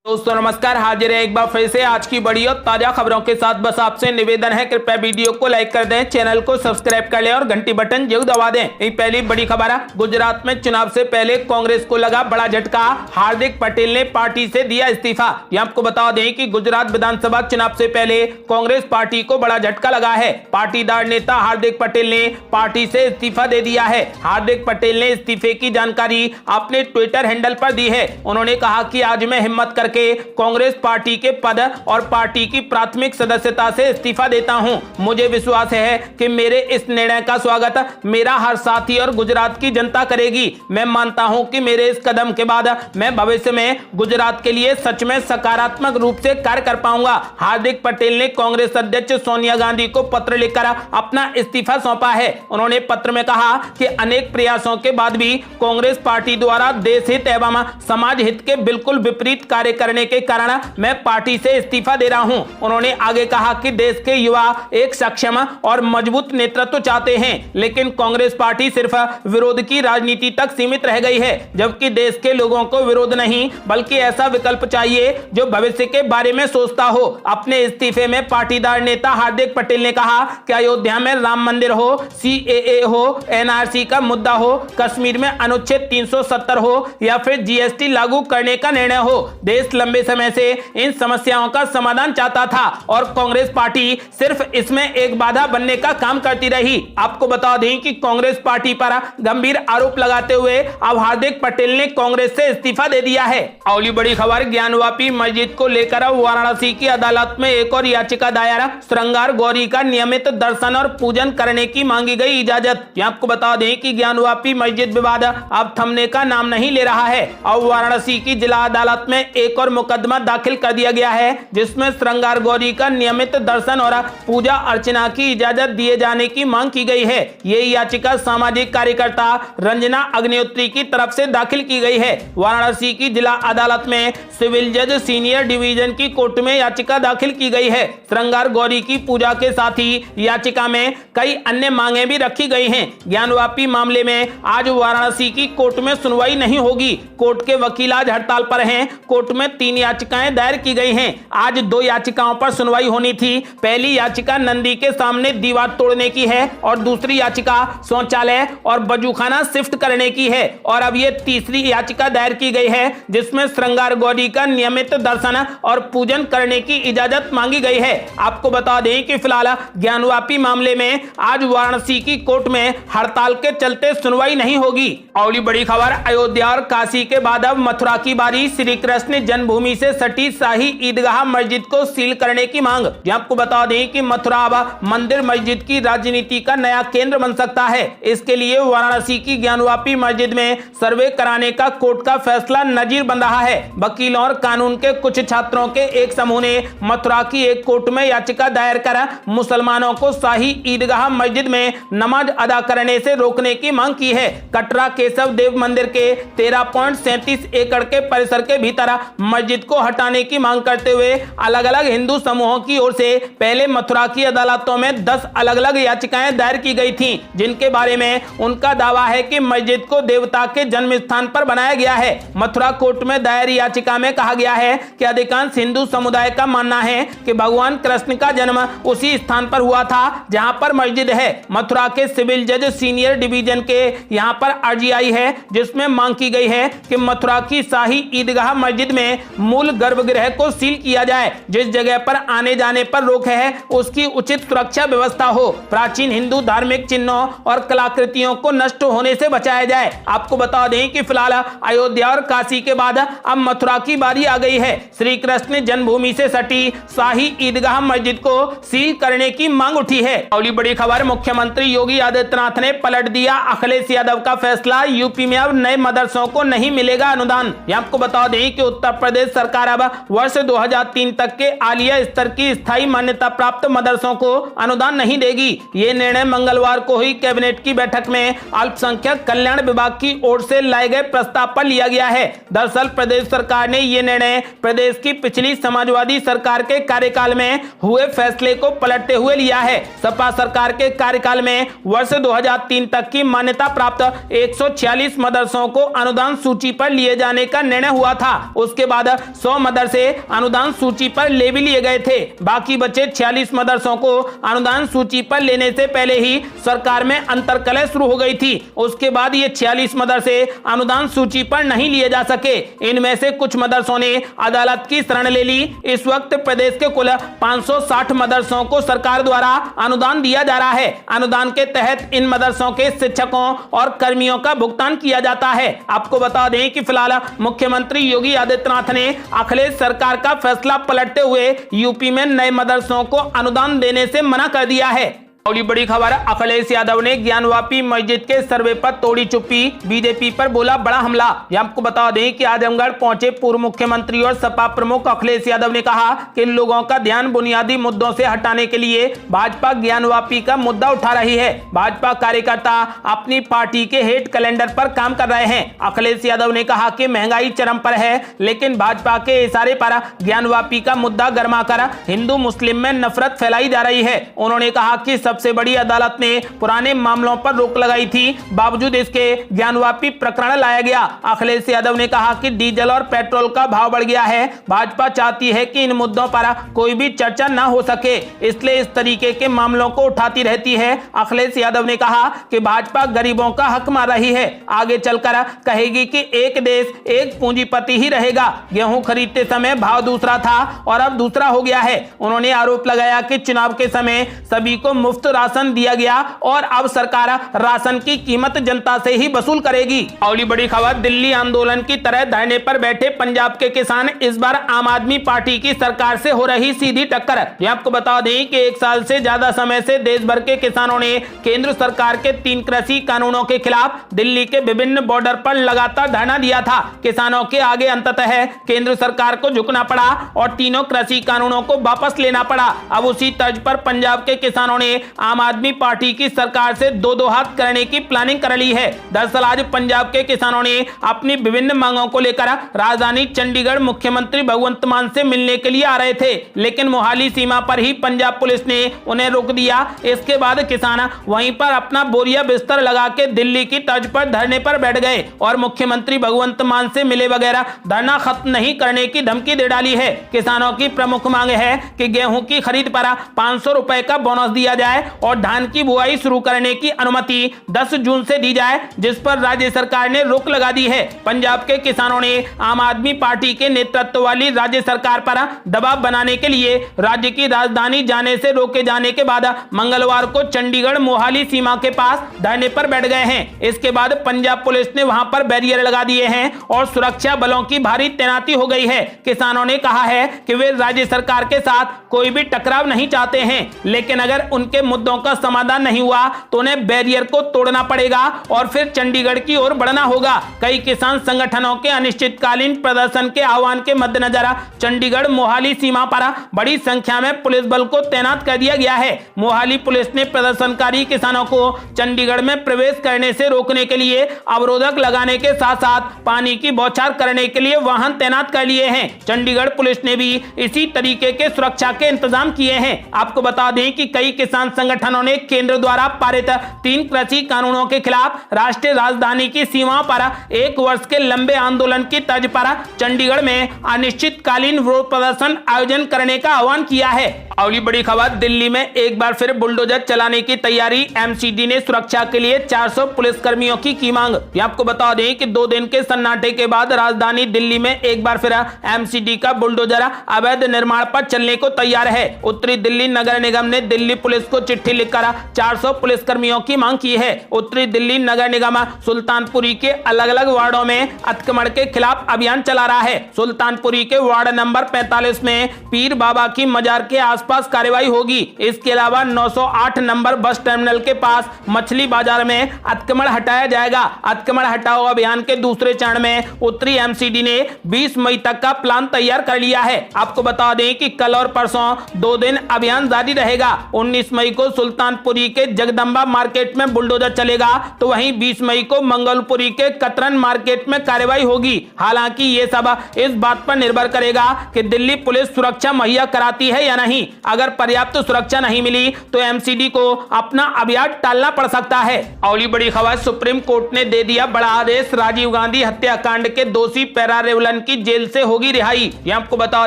दोस्तों नमस्कार, हाजिर है एक बार फिर से आज की बड़ी और ताजा खबरों के साथ। बस आपसे निवेदन है, कृपया वीडियो को लाइक कर दें, चैनल को सब्सक्राइब कर लें और घंटी बटन जरूर दबा दें। पहली बड़ी खबर है, गुजरात में चुनाव से पहले कांग्रेस को लगा बड़ा झटका। हार्दिक पटेल ने पार्टी से दिया इस्तीफा। ये आपको बता दें कि गुजरात विधानसभा चुनाव से पहले कांग्रेस पार्टी को बड़ा झटका लगा है। पाटीदार नेता हार्दिक पटेल ने पार्टी से इस्तीफा दे दिया है। हार्दिक पटेल ने इस्तीफे की जानकारी अपने ट्विटर हैंडल पर दी है। उन्होंने कहा कि आज मैं हिम्मत करके कांग्रेस पार्टी के पद और पार्टी की प्राथमिक सदस्यता से इस्तीफा देता हूं। मुझे विश्वास है कि मेरे इस निर्णय का स्वागत मेरा हर साथी और गुजरात की जनता करेगी। मैं मानता हूं कि मेरे इस कदम के बाद मैं भविष्य में गुजरात के लिए सच में सकारात्मक रूप से कार्य कर पाऊंगा। हार्दिक पटेल ने कांग्रेस अध्यक्ष सोनिया गांधी को पत्र लिखकर अपना इस्तीफा सौंपा है। उन्होंने पत्र में कहा कि अनेक प्रयासों के बाद भी कांग्रेस पार्टी द्वारा देश हित एवं समाज हित के बिल्कुल विपरीत कार्य करने के कारण मैं पार्टी से इस्तीफा दे रहा हूं। उन्होंने आगे कहा कि देश के युवा एक सक्षम और मजबूत नेतृत्व चाहते हैं, लेकिन कांग्रेस पार्टी सिर्फ विरोध की राजनीति तक सीमित रह गई है, जबकि देश के लोगों को विरोध नहीं बल्कि ऐसा विकल्प चाहिए जो भविष्य के बारे में सोचता हो। अपने इस्तीफे में पाटीदार नेता हार्दिक पटेल ने कहा कि अयोध्या में राम मंदिर हो, CAA हो, NRC का मुद्दा हो, कश्मीर में अनुच्छेद 370 हो या फिर GST लागू करने का निर्णय हो, देश लंबे समय से इन समस्याओं का समाधान चाहता था और कांग्रेस पार्टी सिर्फ इसमें एक बाधा बनने का काम करती रही। आपको बता दें कि कांग्रेस पार्टी पर गंभीर आरोप लगाते हुए अब हार्दिक पटेल ने कांग्रेस से इस्तीफा दे दिया है। अगली बड़ी खबर, ज्ञानवापी मस्जिद को लेकर वाराणसी की अदालत में एक और याचिका दायर। श्रृंगार गौरी का नियमित दर्शन और पूजन करने की मांगी गई इजाजत। आपको बता दें कि ज्ञानवापी मस्जिद विवाद अब थमने का नाम नहीं ले रहा है। अब वाराणसी की जिला अदालत में एक और मुकदमा दाखिल कर दिया गया है, जिसमें श्रृंगार गौरी का नियमित दर्शन और पूजा अर्चना की इजाजत दिए जाने की मांग की गई है। ये याचिका सामाजिक कार्यकर्ता रंजना अग्निहोत्री की तरफ से दाखिल की गई है। वाराणसी की जिला अदालत में सिविल जज सीनियर डिवीजन की कोर्ट में याचिका दाखिल की गई है। श्रृंगार गौरी की पूजा के साथ ही याचिका में कई अन्य मांगे भी रखी गई हैं। ज्ञानवापी मामले में आज वाराणसी की कोर्ट में सुनवाई नहीं होगी। कोर्ट के वकील आज हड़ताल पर हैं। कोर्ट में 3 याचिकाएं दायर की गई हैं। आज 2 याचिकाओं पर सुनवाई होनी थी। पहली याचिका नंदी के सामने दीवार तोड़ने की है और दूसरी याचिका शौचालय और वजूखाना शिफ्ट करने की है। और अब ये तीसरी याचिका दायर की गई है, जिसमें श्रृंगार गौरी का नियमित दर्शन और पूजन करने की इजाजत मांगी गई है। आपको बता दें कि फिलहाल ज्ञानवापी मामले में आज वाराणसी की कोर्ट में हड़ताल के चलते सुनवाई नहीं होगी। अगली बड़ी खबर, अयोध्या और काशी के बाद अब मथुरा की बारी। श्री कृष्ण जन्मभूमि से सटी शाही ईदगाह मस्जिद को सील करने की मांग। आपको बता दें कि मथुरा अब मंदिर मस्जिद की राजनीति का नया केंद्र बन सकता है। इसके लिए वाराणसी की ज्ञानवापी मस्जिद में सर्वे कराने का कोर्ट का फैसला नजीर बन रहा है। वकीलों और कानून के कुछ छात्रों के एक समूह ने मथुरा की एक कोर्ट में याचिका दायर कर मुसलमानों को शाही ईदगाह मस्जिद में नमाज अदा करने से रोकने की मांग की है। कटरा केशव देव मंदिर के 13.37 एकड़ के परिसर के भीतर मस्जिद को हटाने की मांग करते हुए अलग अलग हिंदू समूहों की ओर से पहले मथुरा की अदालतों में 10 अलग अलग याचिकाएं दायर की गई थीं, जिनके बारे में उनका दावा है कि मस्जिद को देवता के जन्म स्थान पर बनाया गया है। मथुरा कोर्ट में दायर याचिका में कहा गया है कि अधिकांश हिंदू समुदाय का मानना है कि भगवान कृष्ण का जन्म उसी स्थान पर हुआ था जहां पर मस्जिद है। मथुरा के सिविल जज सीनियर डिवीजन के यहां पर अर्जी आई है, जिसमें मांग की गई है कि मथुरा की शाही ईदगाह मस्जिद में मूल गर्भगृह को सील किया जाए। जिस जगह पर आने जाने पर रोक है उसकी उचित सुरक्षा व्यवस्था हो। प्राचीन हिंदू धार्मिक चिन्हों और कलाकृतियों को नष्ट होने से बचाया जाए। आपको बता दें कि फिलहाल अयोध्या और काशी के बाद अब मथुरा की बारी आ गई है। श्री कृष्ण जन्मभूमि से सटी शाही ईदगाह मस्जिद को सील करने की मांग उठी है। अगली बड़ी खबर, मुख्यमंत्री योगी आदित्यनाथ ने पलट दिया अखिलेश यादव का फैसला। यूपी में अब नए मदरसों को नहीं मिलेगा अनुदान। आपको बता दें कि उत्तर प्रदेश सरकार अब वर्ष 2003 तक के आलिया स्तर की स्थायी मान्यता प्राप्त मदरसों को अनुदान नहीं देगी। ये निर्णय मंगलवार को हुई कैबिनेट की बैठक में अल्पसंख्यक कल्याण विभाग की ओर से लाए गए प्रस्ताव पर लिया गया है। दरअसल प्रदेश सरकार ने ये निर्णय प्रदेश की पिछली समाजवादी सरकार के कार्यकाल में हुए फैसले को पलटते हुए लिया है। सपा सरकार के कार्यकाल में वर्ष 2003 तक की मान्यता प्राप्त 146 मदरसों को अनुदान सूची पर लिए जाने का निर्णय हुआ था। उसके बाद 100 मदरसे अनुदान सूची पर ले भी लिए गए थे। बाकी बचे 46 मदरसों को अनुदान सूची पर लेने से पहले ही सरकार में अंतर्कलह शुरू हो गई थी। उसके बाद ये 46 मदरसे अनुदान सूची पर नहीं लिए जा सके। इनमें से कुछ मदरसों ने अदालत की शरण ले ली। इस वक्त प्रदेश के कुल 560 मदरसों को सरकार द्वारा अनुदान दिया जा रहा है। अनुदान के तहत इन मदरसों के शिक्षकों और कर्मियों का भुगतान किया जाता है। आपको बता दें कि फिलहाल मुख्यमंत्री योगी आदित्यनाथ ने अखिलेश सरकार का फैसला पलटते हुए यूपी में नए मदरसों को अनुदान देने से मना कर दिया है। अगली बड़ी खबर, अखिलेश यादव ने ज्ञानवापी मस्जिद के सर्वे पर तोड़ी चुप्पी, बीजेपी पर बोला बड़ा हमला। आपको बता दें कि आजमगढ़ पहुंचे पूर्व मुख्यमंत्री और सपा प्रमुख अखिलेश यादव ने कहा कि लोगों का ध्यान बुनियादी मुद्दों से हटाने के लिए भाजपा ज्ञानवापी का मुद्दा उठा रही है। भाजपा कार्यकर्ता अपनी पार्टी के हेट कैलेंडर पर काम कर रहे हैं। अखिलेश यादव ने कहा कि महंगाई चरम पर है, लेकिन भाजपा के इशारे पर ज्ञानवापी का मुद्दा गर्माकर हिंदू मुस्लिम में नफरत फैलाई जा रही है। उन्होंने कहा कि सबसे बड़ी अदालत ने पुराने मामलों पर रोक लगाई थी, बावजूद इसके ज्ञानवापी प्रकरण लाया गया। अखिलेश यादव ने कहा कि डीजल और पेट्रोल का भाव बढ़ गया है। भाजपा चाहती है कि इन मुद्दों पर कोई भी चर्चा न हो सके, इसलिए इस तरीके के मामलों को उठाती रहती है। अखिलेश यादव ने कहा कि भाजपा गरीबों का हक मार रही है, आगे चलकर कहेगी कि एक देश एक पूंजीपति ही रहेगा। गेहूं खरीदते समय भाव दूसरा था और अब दूसरा हो गया है। उन्होंने आरोप लगाया कि चुनाव के समय सभी को मुफ्त राशन दिया गया और अब सरकार राशन की कीमत जनता से ही वसूल करेगी। अगली बड़ी खबर, दिल्ली आंदोलन की तरह धरने पर बैठे पंजाब के किसान, इस बार आम आदमी पार्टी की सरकार से हो रही सीधी टक्कर। आपको बता दें कि 1 साल से ज्यादा समय से देश भर के किसानों ने केंद्र सरकार के 3 कृषि कानूनों के खिलाफ दिल्ली के विभिन्न बॉर्डर पर लगातार धरना दिया था। किसानों के आगे अंततः केंद्र सरकार को झुकना पड़ा और तीनों कृषि कानूनों को वापस लेना पड़ा। अब उसी तर्ज पर पंजाब के किसानों ने आम आदमी पार्टी की सरकार से दो हाथ करने की प्लानिंग कर ली है। दरअसल आज पंजाब के किसानों ने अपनी विभिन्न मांगों को लेकर राजधानी चंडीगढ़ मुख्यमंत्री भगवंत मान से मिलने के लिए आ रहे थे, लेकिन मोहाली सीमा पर ही पंजाब पुलिस ने उन्हें रोक दिया। इसके बाद किसान वहीं पर अपना बोरिया बिस्तर लगा के दिल्ली की तर्ज पर धरने पर बैठ गए और मुख्यमंत्री भगवंत मान से मिले बगैर धरना खत्म नहीं करने की धमकी दे डाली है। किसानों की प्रमुख मांग है कि गेहूं की खरीद पर 500 रुपए का बोनस दिया जाए और धान की बुआई शुरू करने की अनुमति 10 जून से दी जाए, जिस पर राज्य सरकार ने रोक लगा दी है। पंजाब के किसानों ने आम आदमी पार्टी के नेतृत्व वाली राज्य सरकार पर दबाव बनाने के लिए राज्य की राजधानी जाने से रोके जाने के बाद मंगलवार को चंडीगढ़ मोहाली सीमा के पास धरने पर बैठ गए हैं। इसके बाद पंजाब पुलिस ने वहां पर बैरियर लगा दिए हैं और सुरक्षा बलों की भारी तैनाती हो गई है। किसानों ने कहा है कि वे राज्य सरकार के साथ कोई भी टकराव नहीं चाहते हैं, लेकिन अगर उनके मुद्दों का समाधान नहीं हुआ तो उन्हें बैरियर को तोड़ना पड़ेगा और फिर चंडीगढ़ की ओर बढ़ना होगा। कई किसान संगठनों के अनिश्चितकालीन प्रदर्शन के आह्वान के मद्देनजर चंडीगढ़ मोहाली सीमा पर बड़ी संख्या में पुलिस बल को तैनात कर दिया गया है। मोहाली पुलिस ने प्रदर्शनकारी किसानों को चंडीगढ़ में प्रवेश करने से रोकने के लिए अवरोधक लगाने के साथ साथ पानी की बौछार करने के लिए वाहन तैनात कर लिए हैं। चंडीगढ़ पुलिस ने भी इसी तरीके के सुरक्षा के इंतजाम किए हैं। आपको बता दें कि कई किसान संगठनों ने केंद्र द्वारा पारित 3 कृषि कानूनों के खिलाफ राष्ट्रीय राजधानी की सीमा पर 1 वर्ष के लंबे आंदोलन की तर्ज पर चंडीगढ़ में अनिश्चितकालीन विरोध प्रदर्शन आयोजन करने का आह्वान किया है। अगली बड़ी खबर, दिल्ली में एक बार फिर बुलडोजर चलाने की तैयारी, एमसीडी ने सुरक्षा के लिए 400 पुलिसकर्मियों की मांग। आपको बता दें कि 2 दिन के सन्नाटे के बाद राजधानी दिल्ली में एक बार फिर एमसीडी का बुलडोजर अवैध निर्माण पर चलने को तैयार है। उत्तरी दिल्ली नगर निगम ने दिल्ली पुलिस को चिट्ठी लिखकर 400 पुलिसकर्मियों की मांग की है। उत्तरी दिल्ली नगर निगम सुल्तानपुरी के अलग अलग वार्डों में अतिक्रमण के खिलाफ अभियान चला रहा है। सुल्तानपुरी के वार्ड नंबर 45 में पीर बाबा की मजार के आसपास कार्रवाई होगी। इसके अलावा 908 नंबर बस टर्मिनल के पास मछली बाजार में अतिक्रमण हटाया जाएगा। अतिक्रमण हटाओ अभियान के दूसरे चरण में उत्तरी एमसीडी ने 20 मई तक का प्लान तैयार कर लिया है। आपको बता दें कि कल और परसों 2 दिन अभियान जारी रहेगा। 19 मई को सुल्तानपुरी के जगदम्बा मार्केट में बुलडोजर चलेगा, तो वहीं 20 मई को मंगलपुरी के कतरन मार्केट में कार्रवाई होगी। हालांकि ये सब इस बात पर निर्भर करेगा कि दिल्ली पुलिस सुरक्षा मुहैया कराती है या नहीं। अगर पर्याप्त सुरक्षा नहीं मिली तो एमसीडी को अपना अभियान टालना पड़ सकता है। अगली बड़ी खबर, सुप्रीम कोर्ट ने दे दिया बड़ा आदेश, राजीव गांधी हत्याकांड के दोषी पैरा रेवलन की जेल से होगी रिहाई। यह आपको बता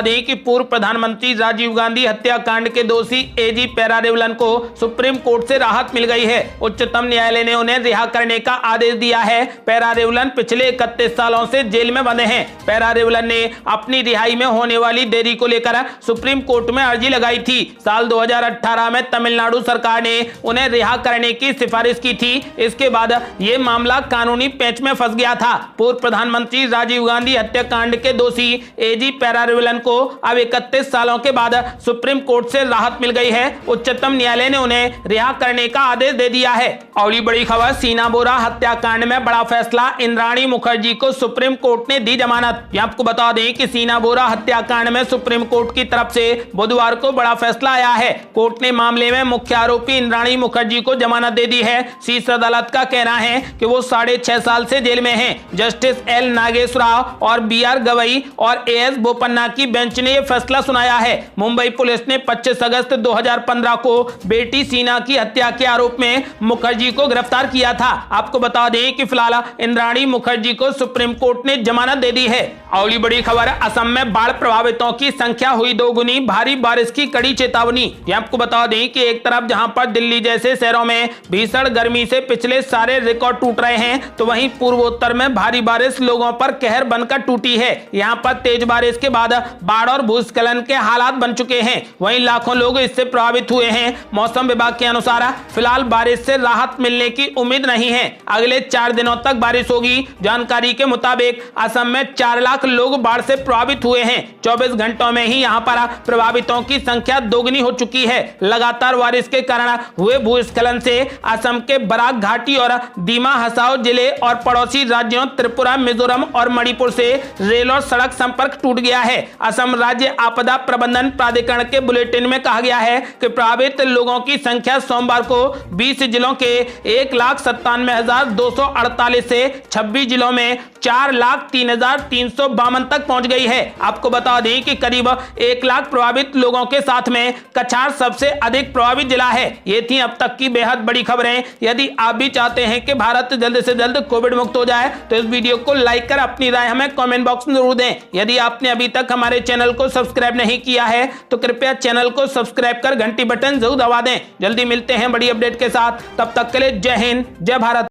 दें कि पूर्व प्रधानमंत्री राजीव गांधी हत्याकांड के दोषी एजी पैरा रेवलन को सुप्रीम कोर्ट से राहत मिल गई है। उच्चतम न्यायालय ने उन्हें रिहा करने का आदेश दिया है। पैरा रेवलन पिछले 31 सालों से जेल में बंधे हैं। पैरा रेवलन ने अपनी रिहाई में होने वाली देरी को लेकर सुप्रीम कोर्ट में अर्जी लगाई थी। साल 2018 में तमिलनाडु सरकार ने उन्हें रिहा करने की सिफारिश की थी। इसके बाद यह मामला कानूनी पेंच में फंस गया था। पूर्व प्रधानमंत्री राजीव गांधी हत्याकांड के दोषी एजी पैरा रेवलन को अब 31 सालों के बाद सुप्रीम कोर्ट से राहत मिल गई है। उच्चतम न्यायालय ने उन्हें रिहा करने का आदेश दे दिया है। अगली बड़ी खबर, शीना बोरा हत्याकांड में बड़ा फैसला, इंद्राणी मुखर्जी को सुप्रीम कोर्ट ने दी जमानत। आपको बता दें कि शीना बोरा हत्याकांड में सुप्रीम कोर्ट की तरफ से बुधवार को बड़ा फैसला आया है। कोर्ट ने मामले में मुख्य आरोपी इंद्राणी मुखर्जी को जमानत दे दी है। शीर्ष अदालत का कहना है कि वो 6.5 साल से जेल में हैं। जस्टिस एल नागेश्वर राव और बीआर गवई और एएस बोपन्ना की बेंच ने यह फैसला सुनाया है। मुंबई पुलिस ने 25 अगस्त 2015 को बेटी शीना की हत्या के आरोप में मुखर्जी को गिरफ्तार किया था। आपको बता दें कि फिलहाल इंद्राणी मुखर्जी को सुप्रीम कोर्ट ने जमानत दे दी है। अगली बड़ी खबर, असम में बाढ़ प्रभावितों की संख्या हुई दोगुनी, भारी बारिश की कड़ी चेतावनी। आपको बता दें कि एक तरफ जहां पर दिल्ली जैसे शहरों में भीषण गर्मी से पिछले सारे रिकॉर्ड टूट रहे हैं, तो वहीं पूर्वोत्तर में भारी बारिश लोगों पर कहर बनकर टूटी है। यहां पर तेज बारिश के बाद बाढ़ और भूस्खलन के हालात बन चुके हैं। वहीं लाखों लोग इससे प्रभावित हुए हैं। मौसम विभाग के अनुसार फिलहाल बारिश से राहत मिलने की उम्मीद नहीं है। अगले 4 दिनों तक बारिश होगी। जानकारी के मुताबिक असम में 4 लाख लोग बाढ़ से प्रभावित हुए हैं। 24 घंटों में ही यहां पर प्रभावितों की संख्या दोगुनी हो चुकी है। लगातार बारिश के कारण हुए भूस्खलन से असम के बराक घाटी और दीमा हसाओ जिले और पड़ोसी राज्यों त्रिपुरा, मिजोरम और मणिपुर से रेल और सड़क संपर्क टूट गया है। असम राज्य आपदा प्रबंधन प्राधिकरण के बुलेटिन में कहा गया है कि प्रभावित लोगों की संख्या सोमवार को 20 जिलों के 1,97,248 से 26 जिलों में 4,03,352 तक पहुंच गई है। आपको बता दें कि करीब 1 लाख प्रभावित लोगों के साथ में कछार सबसे अधिक प्रभावित जिला है। ये थी अब तक की बेहद बड़ी खबरें। यदि आप भी चाहते हैं कि भारत जल्द से जल्द कोविड मुक्त हो जाए तो इस वीडियो को लाइक कर अपनी राय हमें कमेंट बॉक्स में जरूर दें। यदि आपने अभी तक हमारे चैनल को सब्सक्राइब नहीं किया है तो कृपया चैनल को सब्सक्राइब कर घंटी बटन जरूर दबा दें। जल्दी मिलते हैं बड़ी अपडेट के साथ, तब तक के लिए जय हिंद, जय भारत।